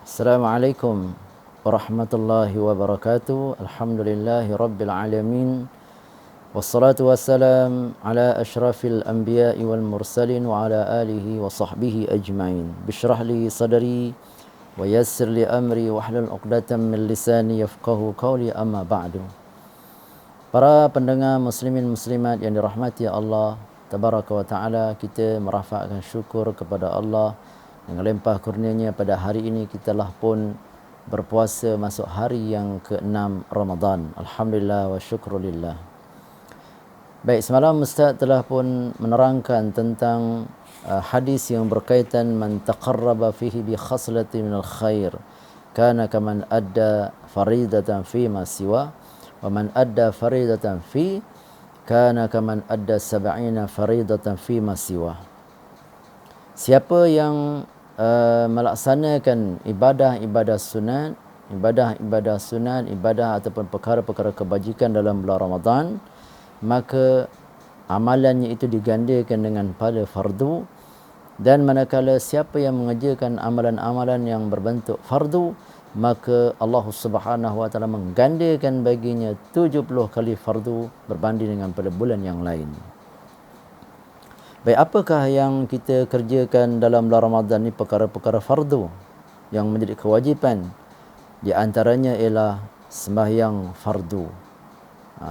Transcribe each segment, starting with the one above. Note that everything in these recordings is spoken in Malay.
Assalamualaikum warahmatullahi wabarakatuh. Alhamdulillahi rabbil alamin. Wassalatu wassalam ala ashrafil anbiya'i wal mursalin wa ala alihi wa sahbihi ajma'in. Bishrah li sadri wa yassir li amri wa hlul 'uqdatam min lisani yafqahu qawli, amma ba'du. Para pendengar muslimin muslimat yang dirahmati Allah tabaraka wa taala, kita merafakkan syukur kepada Allah dengan limpah kurnianya pada hari ini kita telah pun berpuasa masuk hari yang ke-6 Ramadan. Alhamdulillah wa syukrulillah. Baik, semalam Ustaz telah pun menerangkan tentang hadis yang berkaitan man taqarraba fihi bi khaslati minal khair kana kaman adda faridatan fi ma siwa wa man adda faridatan fi kana kaman adda sab'ina faridatan fi ma siwa. Siapa yang melaksanakan ibadah-ibadah sunat, ibadah ataupun perkara-perkara kebajikan dalam bulan Ramadan, maka amalannya itu digandakan dengan pada fardu. Dan manakala siapa yang mengerjakan amalan-amalan yang berbentuk fardu, maka Allah Subhanahu wa taala menggandakan baginya 70 kali fardu berbanding dengan pada bulan yang lain. Baik, apakah yang kita kerjakan dalam bulan Ramadan ni? Perkara-perkara fardu yang menjadi kewajipan. Di antaranya ialah sembahyang fardu.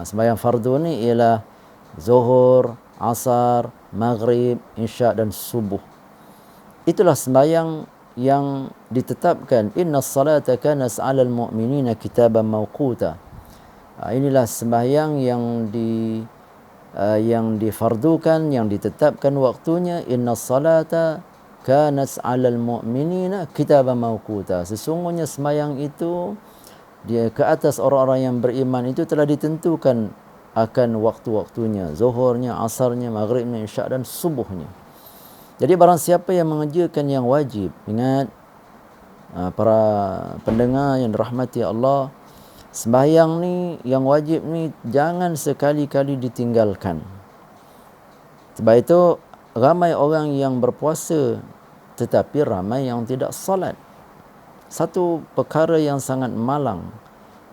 Sembahyang fardu ni ialah zuhur, asar, maghrib, isyak dan subuh. Itulah sembahyang yang ditetapkan. Innas salata kanat 'alal mu'minina kitaban mawquta. Inilah sembahyang yang difardukan, yang ditetapkan waktunya. Innas salata kanat 'alal mu'minina kitaban mawquta. Sesungguhnya sembahyang itu dia ke atas orang-orang yang beriman itu telah ditentukan akan waktu-waktunya, zuhurnya, asarnya, maghribnya, isyak dan subuhnya. Jadi barang siapa yang mengerjakan yang wajib, ingat para pendengar yang dirahmati Allah, sembahyang ni yang wajib ni jangan sekali-kali ditinggalkan. Sebab itu ramai orang yang berpuasa tetapi ramai yang tidak salat. Satu perkara yang sangat malang.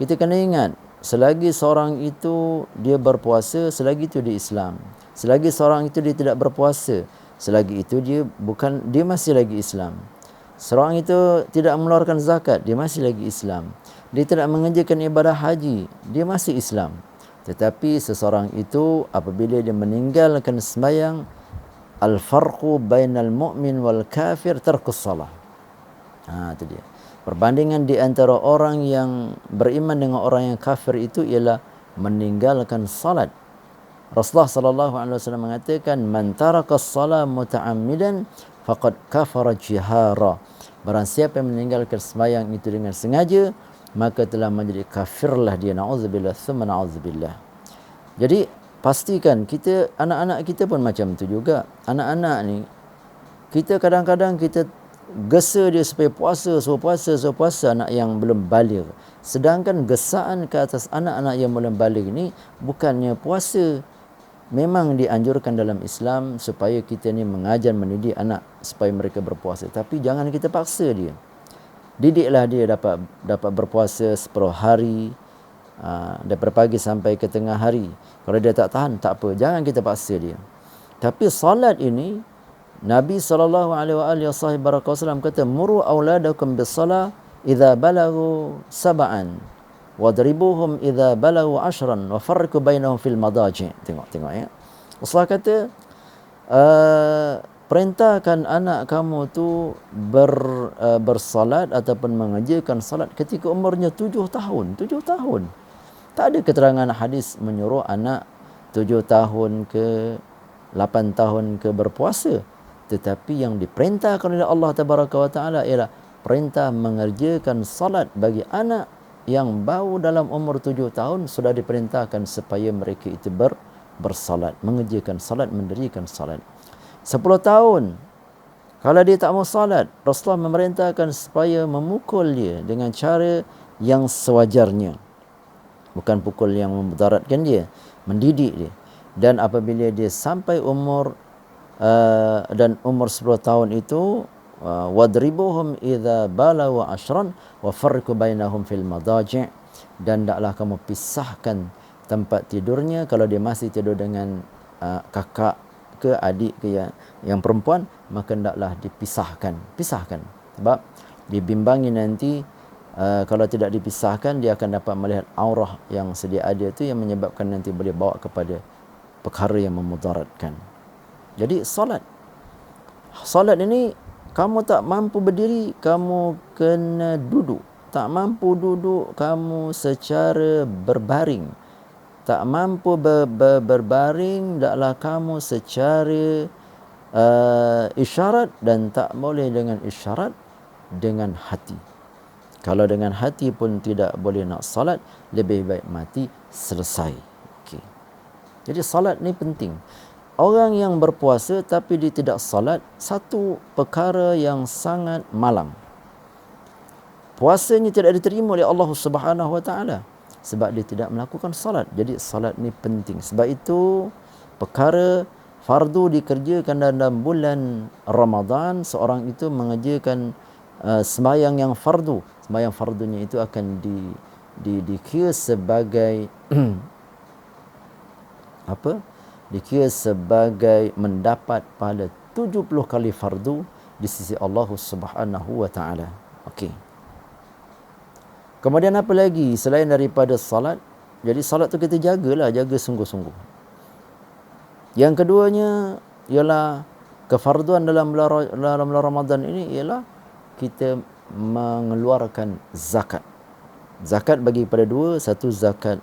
Kita kena ingat, selagi seorang itu dia berpuasa, selagi itu dia Islam. Selagi seorang itu dia tidak berpuasa, selagi itu dia masih lagi Islam. Seorang itu tidak mengeluarkan zakat, dia masih lagi Islam. Dia tidak mengerjakan ibadah haji, dia masih Islam. Tetapi seseorang itu apabila dia meninggalkan sembahyang, al-farqu bainal mu'min wal kafir tarkus salah. Itu dia. Perbandingan di antara orang yang beriman dengan orang yang kafir itu ialah meninggalkan salat. Rasulullah sallallahu alaihi wasallam mengatakan, man taraka as-salat muta'ammidan faqad kafara jihara. Barang siapa yang meninggalkan sembahyang itu dengan sengaja, maka telah menjadi kafirlah dia. Na'udzubillah thumma na'udzubillah. Jadi pastikan kita, anak-anak kita pun macam tu juga. Anak-anak ni kita kadang-kadang kita gesa dia supaya suruh puasa anak yang belum baligh. Sedangkan gesaan ke atas anak-anak yang belum baligh ni bukannya puasa. Memang dianjurkan dalam Islam supaya kita ni mengajar, mendidik anak supaya mereka berpuasa. Tapi jangan kita paksa dia. Didiklah dia dapat berpuasa 10 hari, daripada pagi sampai ke tengah hari. Kalau dia tak tahan, tak apa, jangan kita paksa dia. Tapi salat ini, Nabi SAW kata, muru auladakum bis-salah idza balagu sab'an wadribuhum idza balagu 10 wa farriqu bainahum fil madaji'. Tengok ya. Rasulullah kata, perintahkan anak kamu tu bersalat ataupun mengerjakan salat ketika umurnya 7 tahun. 7 tahun. Tak ada keterangan hadis menyuruh anak 7 tahun ke 8 tahun ke berpuasa. Tetapi yang diperintahkan oleh Allah Tabaraka wa Ta'ala ialah perintah mengerjakan salat bagi anak yang baru dalam umur 7 tahun. Sudah diperintahkan supaya mereka itu bersalat, mengerjakan salat, mendirikan salat. 10 tahun, kalau dia tak mau salat, Rasulullah memerintahkan supaya memukul dia dengan cara yang sewajarnya. Bukan pukul yang memudaratkan dia, mendidik dia. Dan apabila dia sampai umur 10 tahun itu, wadribuhum idza balaw ashran wa farriqu bainahum fil madaji', dan taklah kamu pisahkan tempat tidurnya kalau dia masih tidur dengan kakak ke adik ke yang perempuan, maka hendaklah pisahkan sebab dibimbangi nanti kalau tidak dipisahkan dia akan dapat melihat aurah yang sedia ada itu, yang menyebabkan nanti boleh bawa kepada perkara yang memudaratkan. Jadi solat ini kamu tak mampu berdiri, kamu kena duduk. Tak mampu duduk, kamu secara berbaring. Tak mampu berbaring, taklah kamu secara isyarat, dan tak boleh dengan isyarat dengan hati. Kalau dengan hati pun tidak boleh nak salat, lebih baik mati selesai. Okay. Jadi salat ni penting. Orang yang berpuasa tapi dia tidak salat, satu perkara yang sangat malang. Puasanya tidak diterima oleh Allah Subhanahu Wa Taala sebab dia tidak melakukan salat. Jadi salat ni penting. Sebab itu perkara fardu dikerjakan dalam bulan Ramadan, seorang itu mengerjakan sembahyang yang fardu. Sembahyang fardunya itu akan dikira sebagai dikira sebagai mendapat pahala 70 kali fardu di sisi Allah Subhanahu Wa Taala. Okey. Kemudian apa lagi selain daripada salat? Jadi salat tu kita jaga sungguh-sungguh. Yang keduanya ialah kefarduan dalam bulan Ramadan ini ialah kita mengeluarkan zakat. Zakat bagi pada dua, satu zakat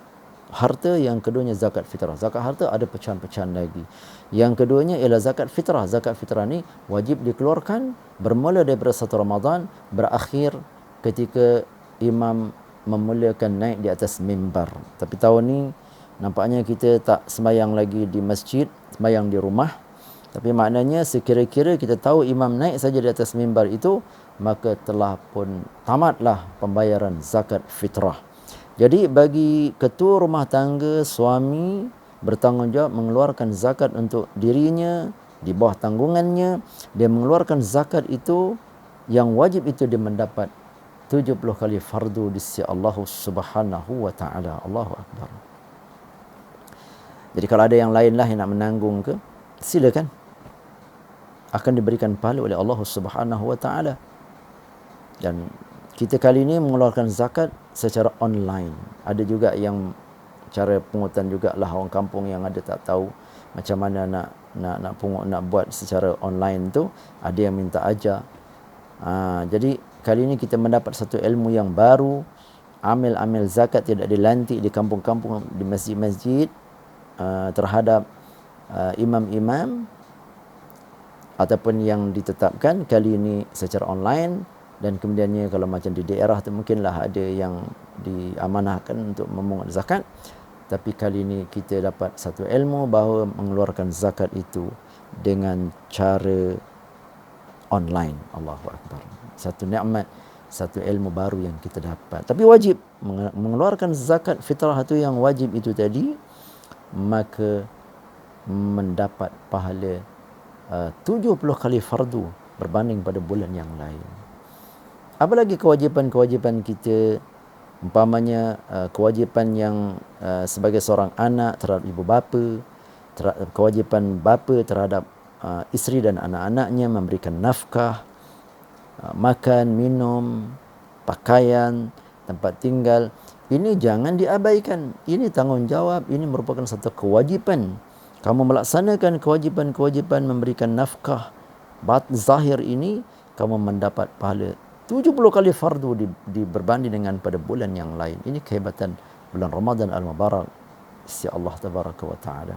harta, yang keduanya zakat fitrah. Zakat harta ada pecahan-pecahan lagi. Yang keduanya ialah zakat fitrah. Zakat fitrah ni wajib dikeluarkan bermula daripada 1 Ramadan, berakhir ketika imam memulakan naik di atas mimbar. Tapi tahun ni nampaknya kita tak sembahyang lagi di masjid, sembahyang di rumah. Tapi maknanya sekira-kira kita tahu imam naik saja di atas mimbar itu, maka telah pun tamatlah pembayaran zakat fitrah. Jadi bagi ketua rumah tangga, suami bertanggungjawab mengeluarkan zakat untuk dirinya di bawah tanggungannya. Dia mengeluarkan zakat itu, yang wajib itu dia mendapat 70 kali fardu di sisi Allah Subhanahu Wa Taala. Allahu Akbar. Jadi kalau ada yang lain lah yang nak menanggung ke, silakan. Akan diberikan pahala oleh Allah Subhanahu Wa Taala. Dan kita kali ini mengeluarkan zakat secara online. Ada juga yang cara pungutan jugalah orang kampung yang ada tak tahu macam mana nak pungut, nak buat secara online tu. Ada yang minta ajar. Jadi kali ini kita mendapat satu ilmu yang baru. Amil-amil zakat tidak dilantik di kampung-kampung, di masjid-masjid terhadap imam-imam ataupun yang ditetapkan, kali ini secara online. Dan kemudiannya kalau macam di daerah tu mungkinlah ada yang diamanahkan untuk memungut zakat. Tapi kali ini kita dapat satu ilmu bahawa mengeluarkan zakat itu dengan cara online. Allahu Akbar. Satu nikmat, satu ilmu baru yang kita dapat. Tapi wajib mengeluarkan zakat fitrah itu, yang wajib itu tadi, maka mendapat pahala 70 kali fardu berbanding pada bulan yang lain. Apa lagi kewajipan-kewajipan kita? Umpamanya kewajipan yang sebagai seorang anak terhadap ibu bapa, kewajipan bapa terhadap isteri dan anak-anaknya, memberikan nafkah, makan, minum, pakaian, tempat tinggal. Ini jangan diabaikan. Ini tanggungjawab, ini merupakan satu kewajipan. Kamu melaksanakan kewajipan-kewajipan memberikan nafkah zahir ini, kamu mendapat pahala 70 kali fardu berbanding dengan pada bulan yang lain. Ini kehebatan bulan Ramadan Al-Mubarak sisi Allah Tabaraka wa Ta'ala.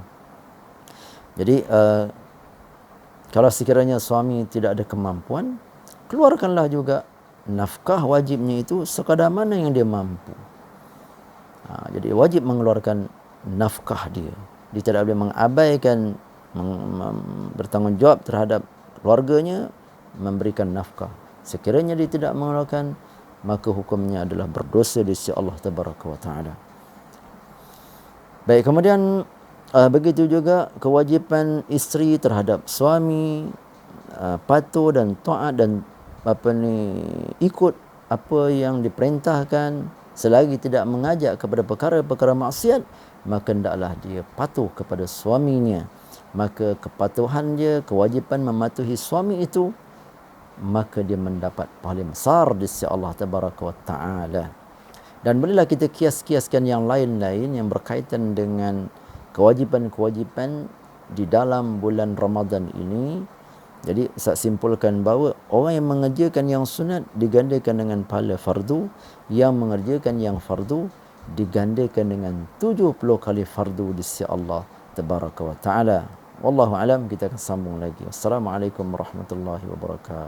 Jadi kalau sekiranya suami tidak ada kemampuan, keluarkanlah juga nafkah wajibnya itu sekadar mana yang dia mampu. Jadi wajib mengeluarkan nafkah dia. Dia tidak boleh mengabaikan bertanggungjawab terhadap keluarganya, memberikan nafkah. Sekiranya dia tidak mengeluarkan, maka hukumnya adalah berdosa di sisi Allah Tabaraka wa Ta'ala. Baik, kemudian begitu juga kewajipan isteri terhadap suami, patuh dan taat dan ikut apa yang diperintahkan selagi tidak mengajak kepada perkara-perkara maksiat, maka hendaklah dia patuh kepada suaminya. Maka kepatuhan dia, kewajipan mematuhi suami itu, maka dia mendapat pahala besar di sisi Allah Tabaraka wa Ta'ala. Dan bolehlah kita kias-kiaskan yang lain-lain yang berkaitan dengan kewajipan-kewajipan di dalam bulan Ramadan ini. Jadi Ustaz simpulkan bahawa orang yang mengerjakan yang sunat digandakan dengan pahala fardu, yang mengerjakan yang fardu digandakan dengan 70 kali fardu di sisi Allah Tabaraka wa Ta'ala. Wallahu alam, kita akan sambung lagi. Wassalamualaikum warahmatullahi wabarakatuh.